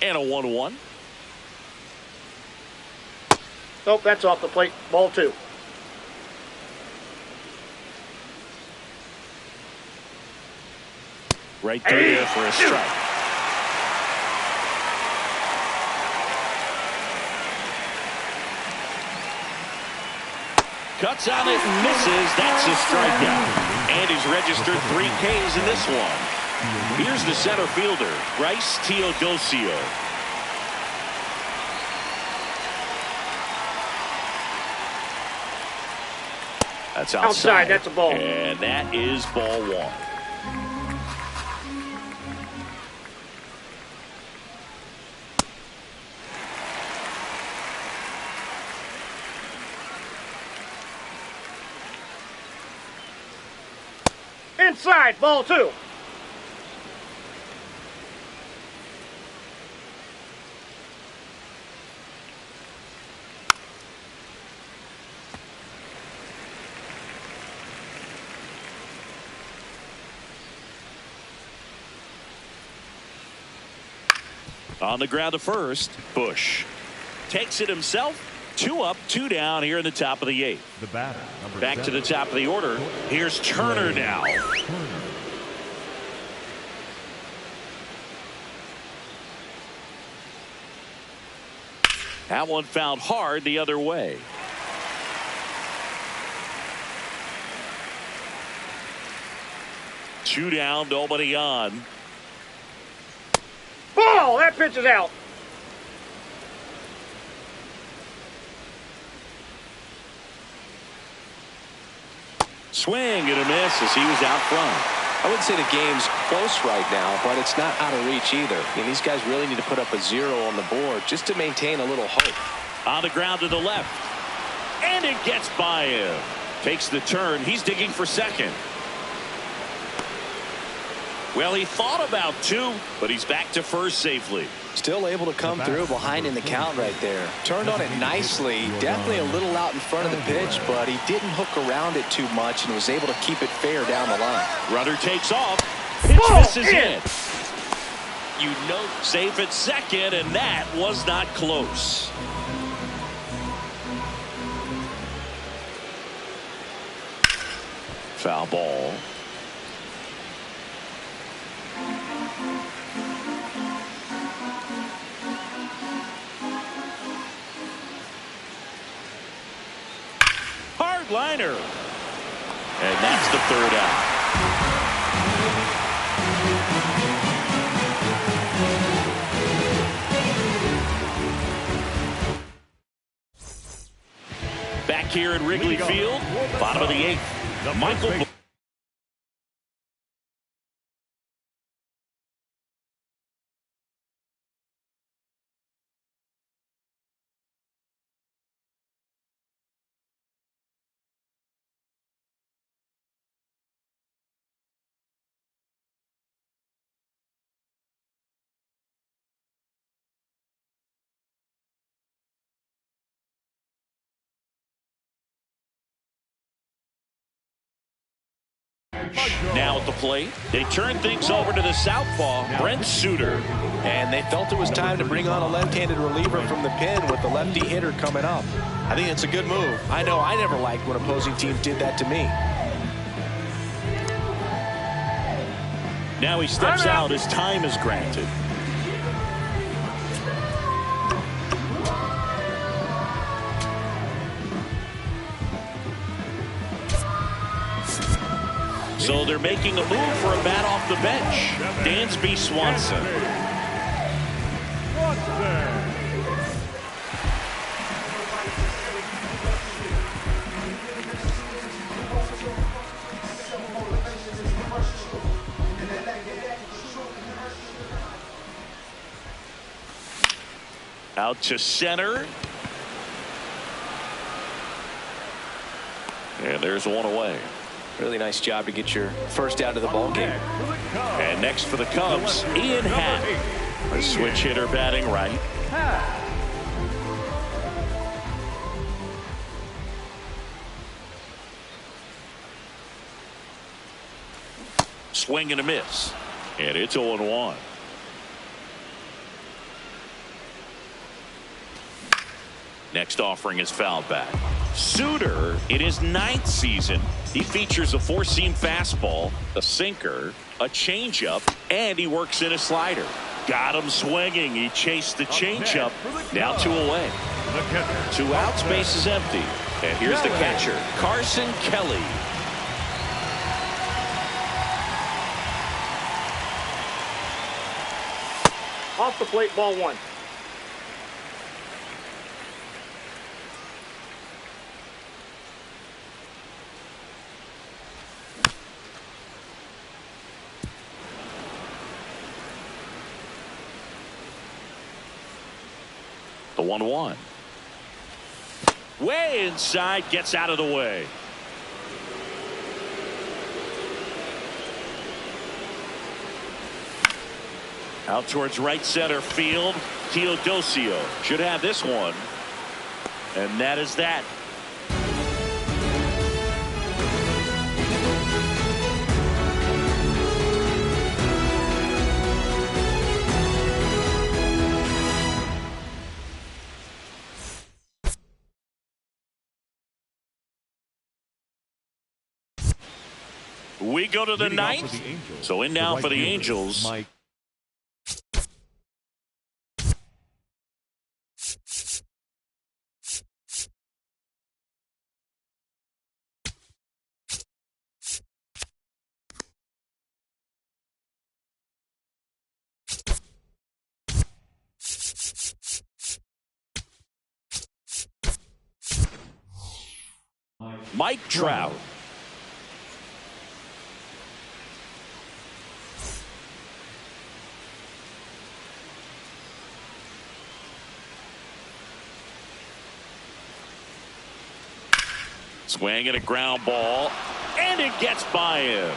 And a 1-1. Nope, that's off the plate. Ball 2. Right through there for a strike. Cuts on it and misses. That's a strikeout. And he's registered 3 Ks in this one. Here's the center fielder, Bryce Teodosio. That's outside. That's a ball. And that is ball 1. Inside, ball 2. On the ground to first, Bush takes it himself. 2 up, 2 down here in the top of the 8th. The batter, number Back to 7. the top of the order. Here's Turner now. Turner. That one fouled hard the other way. Two down, nobody on. Ball! That pitch is out. Swing and a miss as he was out front. I wouldn't say the game's close right now, but it's not out of reach either. And these guys really need to put up a 0 on the board just to maintain a little hope. On the ground to the left. And it gets by him. Takes the turn. He's digging for second. Well, he thought about 2, but he's back to first safely. Still able to come through behind in the count right there. Turned on it nicely. Definitely a little out in front of the pitch, but he didn't hook around it too much and was able to keep it fair down the line. Runner takes off. Pitch misses in. You know, safe at second, and that was not close. Foul ball. Hard liner. And that's the third out. Back here at Wrigley Field, bottom of the 8th. Michael Now at the plate, they turn things over to the southpaw, Brent Suter. And they felt it was time to bring on a left-handed reliever from the pen with the lefty hitter coming up. I think it's a good move. I know I never liked when opposing teams did that to me. Now he steps out as time is granted. So they're making a move for a bat off the bench. Dansby Swanson. Out to center. And there's one away. Really nice job to get your first out of the ball game. And next for the Cubs, Ian Happ, a switch hitter batting right. Swing and a miss. And it's 0-1. Next offering is fouled back. Suter, in his 9th season, he features a four-seam fastball, a sinker, a changeup, and he works in a slider. Got him swinging. He chased the changeup. Now 2 away. 2 outs, base is empty. And here's the catcher, Carson Kelly. Off the plate, ball 1. The 1-1. Way inside, gets out of the way. Out towards right center field. Teodosio should have this one. And that is that. We go to the 9th. So in now for the Angels. Mike Trout. Swing and a ground ball, and it gets by him.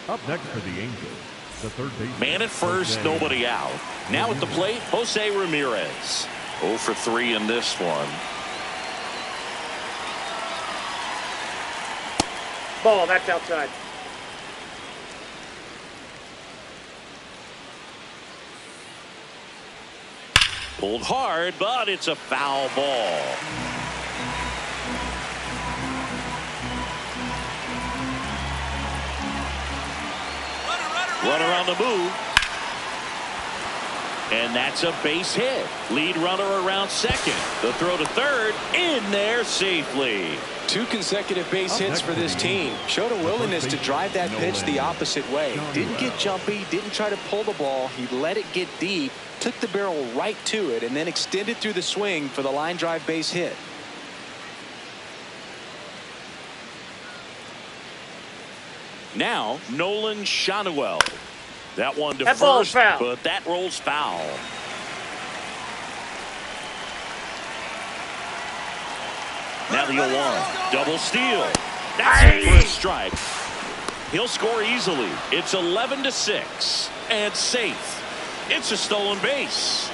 Up next for the Angels, the third baseman. Man at first, nobody out. Now at the plate, Jose Ramirez. 0 for 3 in this one. Ball, that's outside. Pulled hard, but it's a foul ball. Runner on the move. And that's a base hit. Lead runner around second. The throw to third. In there safely. 2 consecutive base hits for this team. Showed a willingness to drive that pitch the opposite way. Didn't get jumpy. Didn't try to pull the ball. He let it get deep. Took the barrel right to it and then extended through the swing for the line drive base hit. Now Nolan Shanuel. That one to That ball's first, foul. but that rolls foul. Now the 0-1. Double steal. That's it for a strike. He'll score easily. It's 11-6 and safe. It's a stolen base.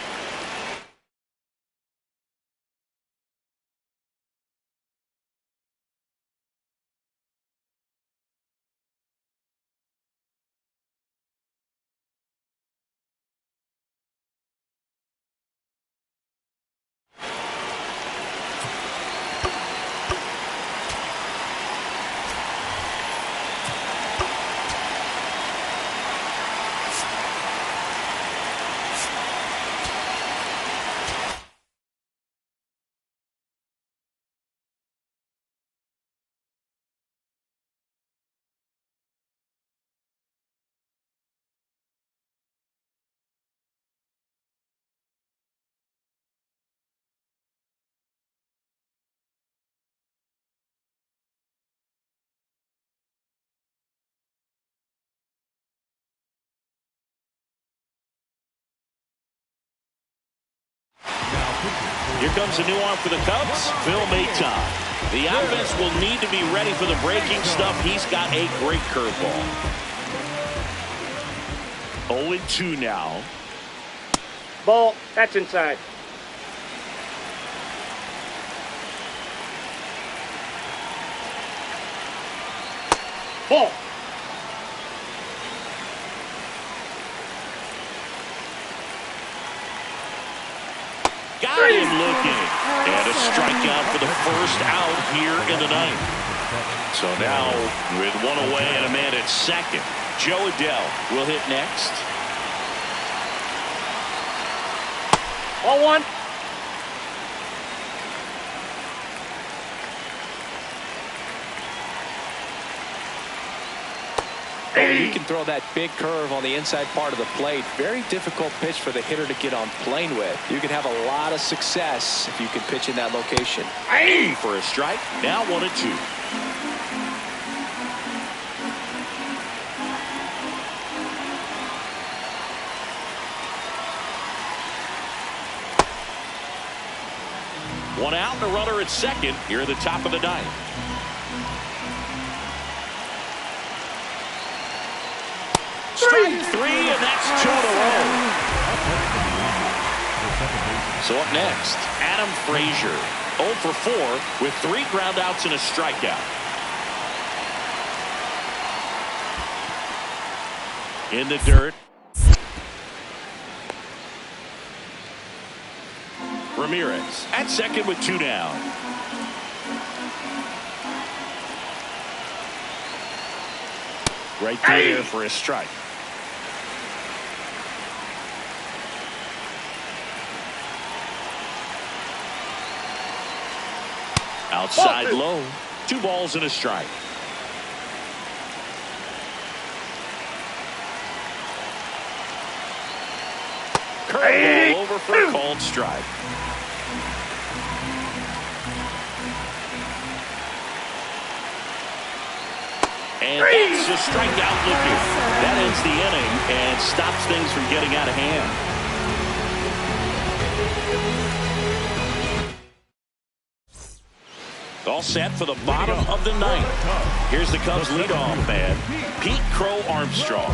Here comes a new arm for the Cubs, Phil Maton. The offense will need to be ready for the breaking stuff. He's got a great curveball. 0-2 now. Ball, that's inside. Ball. Got him looking. And a strikeout for the first out here in the ninth. So now with one away and a man at second, Joe Adell will hit next. Ball one. You can throw that big curve on the inside part of the plate. Very difficult pitch for the hitter to get on plane with. You can have a lot of success if you can pitch in that location. For a strike. Now 1-2. One out and a runner at second here at the top of the ninth. Strike three, and that's 2 in a row. So up next, Adam Frazier, 0 for 4 with 3 groundouts and a strikeout. In the dirt. Ramirez at second with 2 down. Right there for a strike. Outside low. 2 balls and a strike. Curveball over for a called strike. And that's a strikeout looking. That ends the inning and stops things from getting out of hand. All set for the bottom of the ninth. Here's the Cubs leadoff man, Pete Crow Armstrong.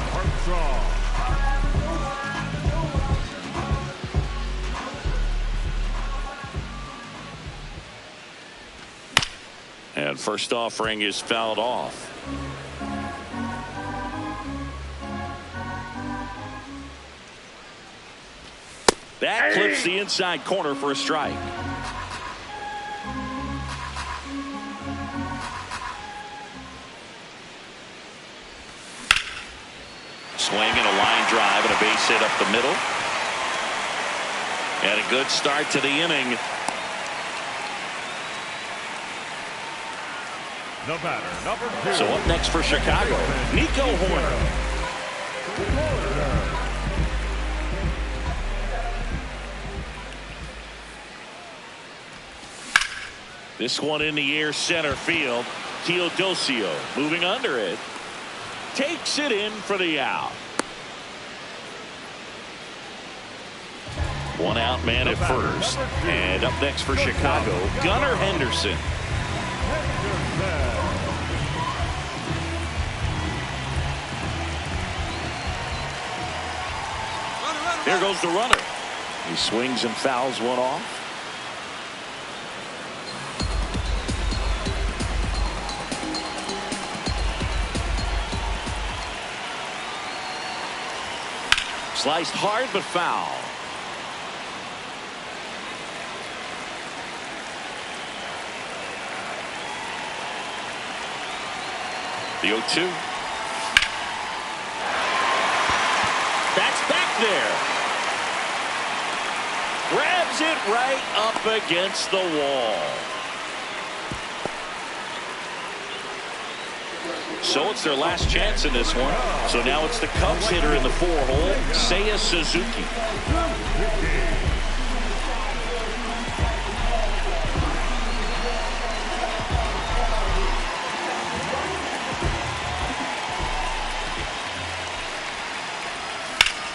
And first offering is fouled off. That clips the inside corner for a strike. Swing and a line drive and a base hit up the middle. And a good start to the inning. The batter, number 2. So up next for Chicago, Nico Horner. This one in the air center field. Teodosio moving under it. Takes it in for the out. One out man at first. And up next for Chicago, Gunnar Henderson. Here goes the runner. He swings and fouls one off. Sliced hard but foul. The 0-2. That's back there. Grabs it right up against the wall. So it's their last chance in this one. So now it's the Cubs hitter in the 4-hole, Seiya Suzuki.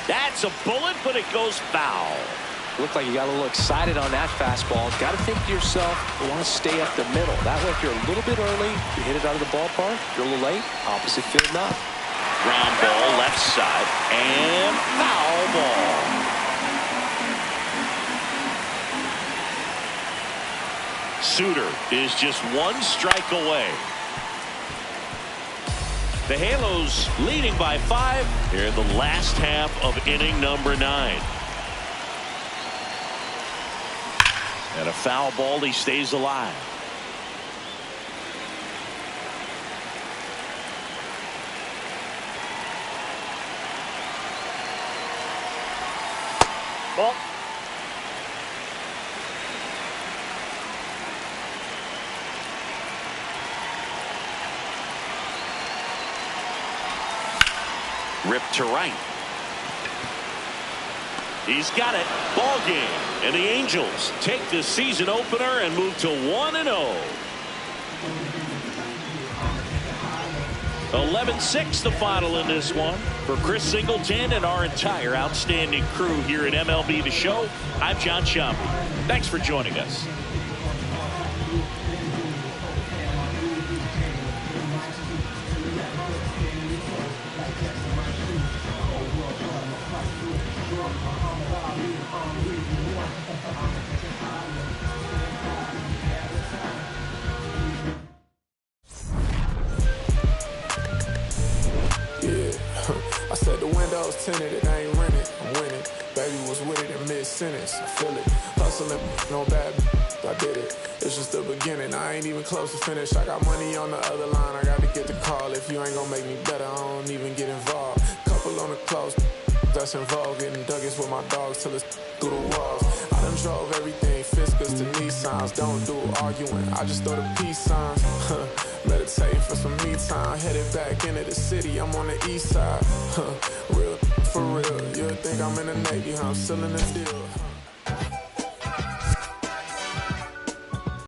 That's a bullet, but it goes foul. Looked like you got a little excited on that fastball. Got to think to yourself, you want to stay up the middle. That way, if you're a little bit early, you hit it out of the ballpark. If you're a little late, opposite field knock. Ground ball left side and foul ball. Suter is just one strike away. The Halos leading by 5 here in the last half of inning number 9. And a foul ball, he stays alive. Ball. Ripped to right. He's got it. Ball game. And the Angels take the season opener and move to 1-0. 11-6 the final in this one. For Chris Singleton and our entire outstanding crew here at MLB The Show, I'm John Sciambi. Thanks for joining us. I said the windows tinted and I ain't rented. I'm winning. Baby was with it in mid-sentence. I feel it. Hustling, no bad. I did it. It's just the beginning. I ain't even close to finish. I got money on the other line. I got to get the call. If you ain't gonna make me better, I don't even get involved. Couple on the close. That's involved. Getting Douglas with my dogs till it's through the walls. I done drove everything. Fiskars to Nissans. Don't do arguing. I just throw the peace signs. Meditate for some me time. Headed back into the city. I'm on the east side. Real for real. You'll think I'm in the Navy, huh? I'm still in the deal.